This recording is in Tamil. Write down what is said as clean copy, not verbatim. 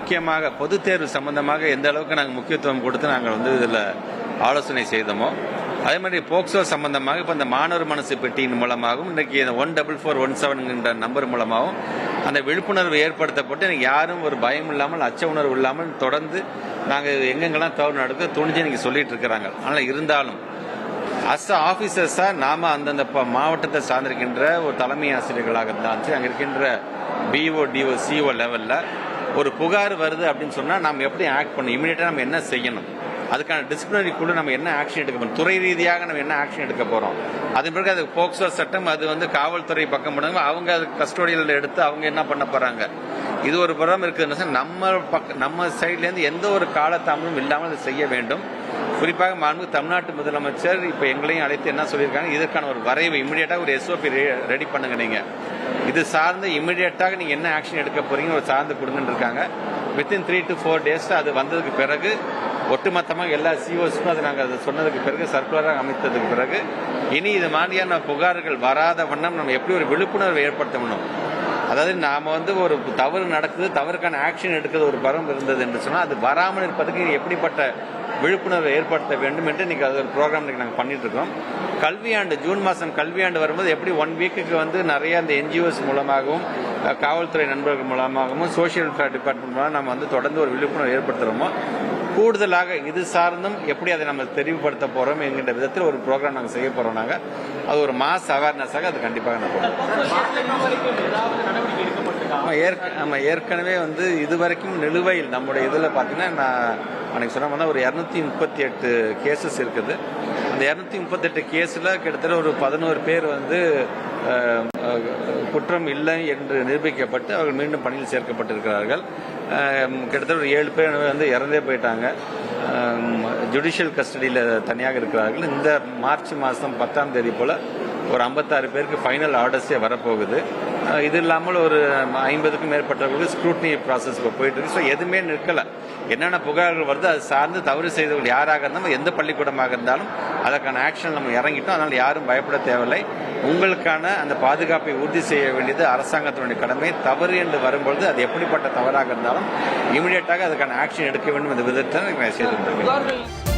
முக்கியமாக பொதுத் தேர்வு சம்பந்தமாக எந்த அளவுக்கு நாங்கள் முக்கியத்துவம் கொடுத்து நாங்கள் இதில் ஆலோசனை செய்தோமோ அதே மாதிரி போக்சோ சம்பந்தமாக இப்போ இந்த மாணவர் மனசு பெட்டியின் மூலமாகவும் இன்றைக்கி 14417 நம்பர் மூலமாகவும் அந்த விழிப்புணர்வு ஏற்படுத்தப்பட்டு எனக்கு யாரும் ஒரு பயம் இல்லாமல் அச்ச உணர்வு இல்லாமல் தொடர்ந்து நாங்கள் எங்கெங்கெல்லாம் தவறு நடக்குது துணிஞ்சு நீங்கள் சொல்லிட்டு இருக்கிறாங்க. ஆனால் இருந்தாலும் ஆஃபீஸர்ஸாக நாம் அந்தந்த மாவட்டத்தை சார்ந்திருக்கின்ற ஒரு தலைமை ஆசிரியர்களாக இருந்தாலும் அங்கே இருக்கின்ற பிஓ டிஓ சிஓ லெவலில் ஒரு புகார் வருது அப்படின்னு சொன்னால் நாம் எப்படி ஆக்ட் பண்ணணும், இமீடியட்டாக நம்ம என்ன செய்யணும், அதுக்கான டிசிப்ளினரி குழு நம்ம என்ன ஆக்ஷன் எடுக்க போறோம், துறை ரீதியாக நம்ம என்ன ஆக்ஷன் எடுக்க போறோம். அதன் பிறகு அது போக்சோ சட்டம் அது காவல்துறை பக்கம் பண்ணுங்க, அவங்க அது கஸ்டோடியல் எடுத்து அவங்க என்ன பண்ண போறாங்க. இது ஒரு புறம் இருக்குதுன்னு நம்ம சைட்லேருந்து எந்த ஒரு காலதாமதமும் இல்லாமல் அதை செய்ய வேண்டும். குறிப்பாக மாண்புமிகு தமிழ்நாட்டு முதலமைச்சர் இப்போ எங்களையும் அழைத்து என்ன சொல்லியிருக்காங்க, இதற்கான ஒரு வரைவு இமிடியேட்டாக ஒரு SOP ரெடி பண்ணுங்க. நீங்கள் இது சார்ந்து இமிடியேட்டாக நீங்கள் என்ன ஆக்ஷன் எடுக்க போறீங்க ஒரு சார்ந்து கொடுங்கன்னு இருக்காங்க. வித்தின் 3 to 4 days அது வந்ததுக்கு பிறகு ஒட்டுமொத்தமாக எல்லா சிஓஸ்க்கும் அது நாங்கள் அதை சொன்னதுக்கு பிறகு சர்க்குலராக அமைத்ததுக்கு பிறகு இனி இது மாதிரியான புகார்கள் வராத வண்ணம் நம்ம எப்படி ஒரு விழிப்புணர்வு ஏற்படுத்தணும். அதாவது நாம் ஒரு தவறு நடக்குது, தவறுக்கான ஆக்ஷன் எடுக்கிறது ஒரு பரம் இருந்தது என்று சொன்னால் அது வராமல் இருப்பதுக்கு எப்படிப்பட்ட விழிப்புணர்வை ஏற்படுத்த வேண்டும் என்று இன்னைக்கு அது ஒரு ப்ரோக்ராம் நாங்கள் பண்ணிட்டு இருக்கோம். கல்வியாண்டு ஜூன் மாதம் கல்வியாண்டு வரும்போது எப்படி 1 வீக்குக்கு நிறைய அந்த NGOs மூலமாகவும் காவல்துறை நண்பர்கள் மூலமாகவும் சோசியல் வெல்ஃபேர் டிபார்ட்மெண்ட் மூலம் நம்ம தொடர்ந்து ஒரு விழிப்புணர்வு ஏற்படுத்துகிறோமோ, கூடுதலாக இது சார்ந்தும் எப்படி அதை நம்ம தெரிவுபடுத்த போறோம் என்கின்ற விதத்தில் ஒரு ப்ரோக்ராம் நாங்கள் செய்ய போறோம். நாங்கள் அது ஒரு மாஸ் அவேர்னஸாக அது கண்டிப்பாக நம்ம ஏற்கனவே இதுவரைக்கும் நிலுவையில் நம்முடைய இதில் பார்த்தீங்கன்னா நான் அன்னைக்கு சொன்ன ஒரு 238 கேசஸ் இருக்குது. அந்த 238 கேஸில் கிட்டத்தட்ட ஒரு 11 பேர் குற்றம் இல்லை என்று நிரூபிக்கப்பட்டு அவர்கள் மீண்டும் பணியில் சேர்க்கப்பட்டிருக்கிறார்கள். கிட்டத்தட்ட ஒரு 7 பேர் இறந்தே போயிட்டாங்க, ஜுடிஷியல் கஸ்டடியில் தனியாக இருக்கிறார்கள். இந்த மார்ச் மாதம் 10ஆம் தேதி போல் ஒரு 56 பேருக்கு ஃபைனல் ஆர்டர்ஸே வரப்போகுது. இது இல்லாமல் ஒரு 50க்கும் மேற்பட்டவர்களுக்கு ஸ்க்ரூட்னி ப்ராசஸ் போயிட்டு இருக்கு. ஸோ எதுவுமே நிற்கலை. என்னென்ன புகார்கள் வருது அது சார்ந்து தவறு செய்தவர்கள் யாராக இருந்தாலும் எந்த பள்ளிக்கூடமாக இருந்தாலும் அதற்கான ஆக்ஷன் நம்ம இறங்கிட்டோம். அதனால் யாரும் பயப்பட தேவையில்லை. உங்களுக்கான அந்த பாதுகாப்பை உறுதி செய்ய வேண்டியது அரசாங்கத்தினுடைய கடமை. தவறு என்று வரும்பொழுது அது எப்படிப்பட்ட தவறாக இருந்தாலும் இமிடியேட்டாக அதுக்கான ஆக்ஷன் எடுக்க வேண்டும் என்ற விதத்தை நான் செய்து கொண்டிருக்கிறேன்.